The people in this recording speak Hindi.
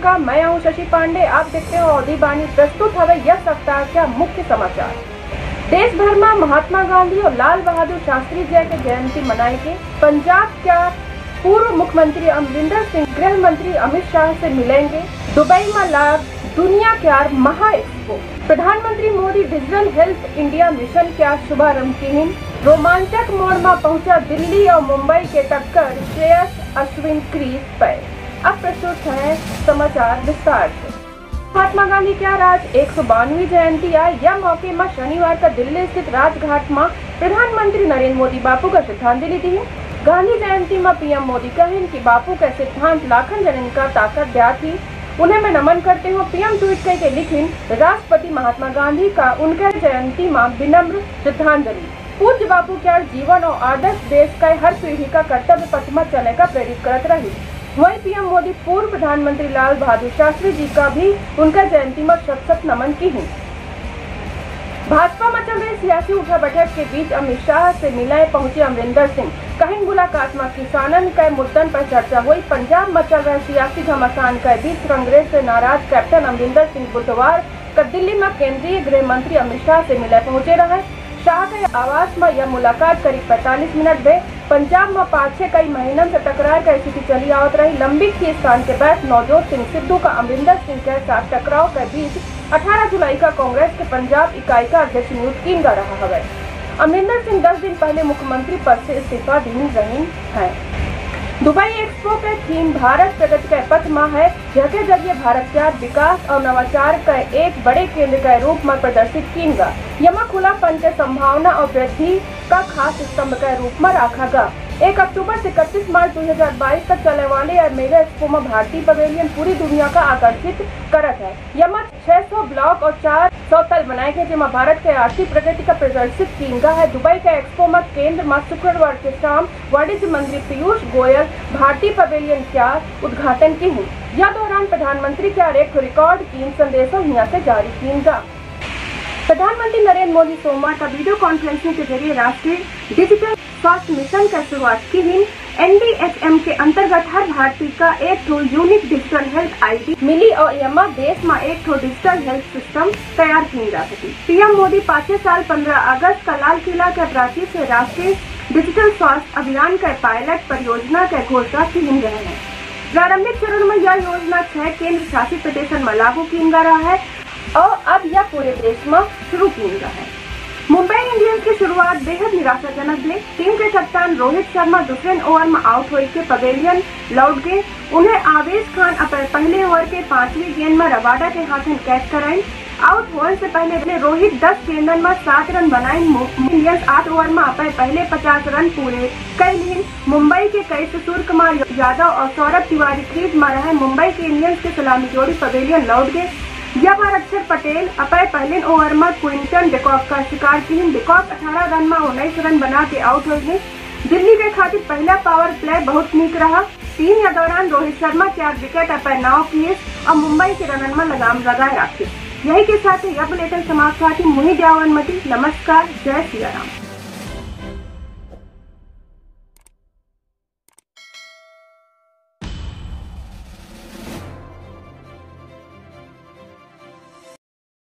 नमस्कार, मैं हूं शशि पांडे। आप देखते हो अवधि बानी। प्रस्तुत हवे यह सप्ताह क्या मुख्य समाचार। देश भर में महात्मा गांधी और लाल बहादुर शास्त्री जी के जयंती मनाएंगे। पंजाब क्या पूर्व मुख्यमंत्री अमरिंदर सिंह गृह मंत्री अमित शाह से मिलेंगे। दुबई में लाभ दुनिया क्या महा एक्सपो। प्रधानमंत्री Modi digital health India mission क्या शुभारंभ की। रोमांचक मोड़ में पहुंचा दिल्ली और मुंबई के टक्कर, श्रेयस अश्विन क्रीज पर। अब प्रस्तुत है समाचार विस्तार से। महात्मा गांधी क्या राज 192वीं जयंती आई। यह मौके में शनिवार का दिल्ली स्थित राजघाट में प्रधानमंत्री नरेंद्र मोदी बापू का श्रद्धांजलि दी। गांधी जयंती में पीएम मोदी कहें कि बापू का सिद्धांत लाखन जनन का ताकत दिया थी। उन्हें मैं नमन करते हुए पीएम ट्वीट करके लिखिन, राष्ट्रपति महात्मा गांधी का उनके जयंती में विनम्र श्रद्धांजलि। पूज्य बापू क्या जीवन और आदर्श देश का हर पीढ़ी का कर्तव्य पथ में चलने का प्रेरित करत रही। वहीं पीएम मोदी पूर्व प्रधानमंत्री लाल बहादुर शास्त्री जी का भी उनका जयंती में शत नमन की है। भाजपा में चल रही सियासी उठा बैठक के बीच अमित शाह से मिलने पहुंचे अमरिंदर सिंह। कहीं मुलाकात में किसानन के मुद्दन पर चर्चा हुई। पंजाब में चल रहे सियासी घमासान के बीच कांग्रेस से नाराज कैप्टन अमरिंदर सिंह बुधवार कल दिल्ली में केंद्रीय गृह मंत्री अमित शाह से मिलने पहुंचे रहे। शाह के आवास में यह मुलाकात करीब 45 मिनट में। पंजाब में 5-6 कई महीनों से तकरार की स्थिति चली आवत रही। लंबी खींचतान के बाद नवजोत सिंह सिद्धू का अमरिंदर सिंह के साथ टकराव के बीच 18 जुलाई का कांग्रेस के पंजाब इकाई का अध्यक्ष नियुक्त किया रहा है। अमरिंदर सिंह 10 दिन पहले मुख्यमंत्री पद से इस्तीफा दी रही है। दुबई एक्सपो के थीम भारत प्रगति के पथ में है, जिसके जरिए भारत का विकास और नवाचार का एक बड़े केंद्र के रूप में प्रदर्शित किया। यमा खुलापन के संभावना और वृद्धि का खास स्तंभ के रूप में रखा गया। 1 अक्टूबर से 31 मार्च 2022 तक चलने वाले यह मेगा एक्सपो में भारतीय पवेलियन पूरी दुनिया का आकर्षित करत है। यमा 600 ब्लॉक और 400 तल बनाए गए, जिसमें भारत के आर्थिक प्रगति का प्रदर्शित किया है। दुबई के एक्सपो में केंद्र में शुक्रवार के शाम वाणिज्य मंत्री पीयूष गोयल भारतीय पवेलियन का उद्घाटन की है। यह दौरान प्रधानमंत्री क्या एक रिकॉर्ड की संदेशों यहाँ से जारी किया। प्रधानमंत्री नरेंद्र मोदी सोमवार का वीडियो कॉन्फ्रेंसिंग के जरिए राष्ट्रीय डिजिटल स्वास्थ्य मिशन की शुरुआत की है। NDHM के अंतर्गत हर भारतीय का एक ठो यूनिक डिजिटल हेल्थ ID मिली और यमा देश में एक ठो डिजिटल हेल्थ सिस्टम तैयार की जा सकी। पीएम मोदी 5 साल 15 अगस्त का लाल किला के प्राचीर से राष्ट्रीय डिजिटल स्वास्थ्य अभियान के पायलट परियोजना के घोषणा की रहे हैं। प्रारंभिक चरण में यह योजना 6 केंद्र शासित प्रदेशों में लागू की जा रहा है और अब यह पूरे देश में शुरू किया है। मुंबई इंडियंस की शुरुआत बेहद निराशाजनक रही। टीम के कप्तान रोहित शर्मा दूसरे ओवर में आउट होकर के पवेलियन लौट गए। उन्हें आवेश खान अपने पहले ओवर के 5वीं गेंद में रबाडा के हाथों कैच कराई। आउट होने से पहले रोहित 10 गेंदों में 7 रन बनाए। इंडियंस 8 ओवर में अपने पहले 50 रन पूरे कर लिए। मुंबई के कई सूर्य कुमार यादव और सौरभ तिवारी क्रीज में रहे। मुंबई के इंडियंस के सलामी जोड़ी पवेलियन लौट गए। यह बार अक्षर पटेल अपने पहले ओवर में क्विंटन डिकॉक का शिकार की। डिकॉक 18 रन में 19 रन बना के आउट हो गए। दिल्ली के खातिर पहला पावर प्ले बहुत नीक रहा। टीम के दौरान रोहित शर्मा 4 विकेट अपने नाव किए और मुंबई के रन में लगाम लगाए रखे। यही के साथ यह बुलेटिन समाप्त हुआ। मुहिद यावनमती, नमस्कार, जय सिया राम।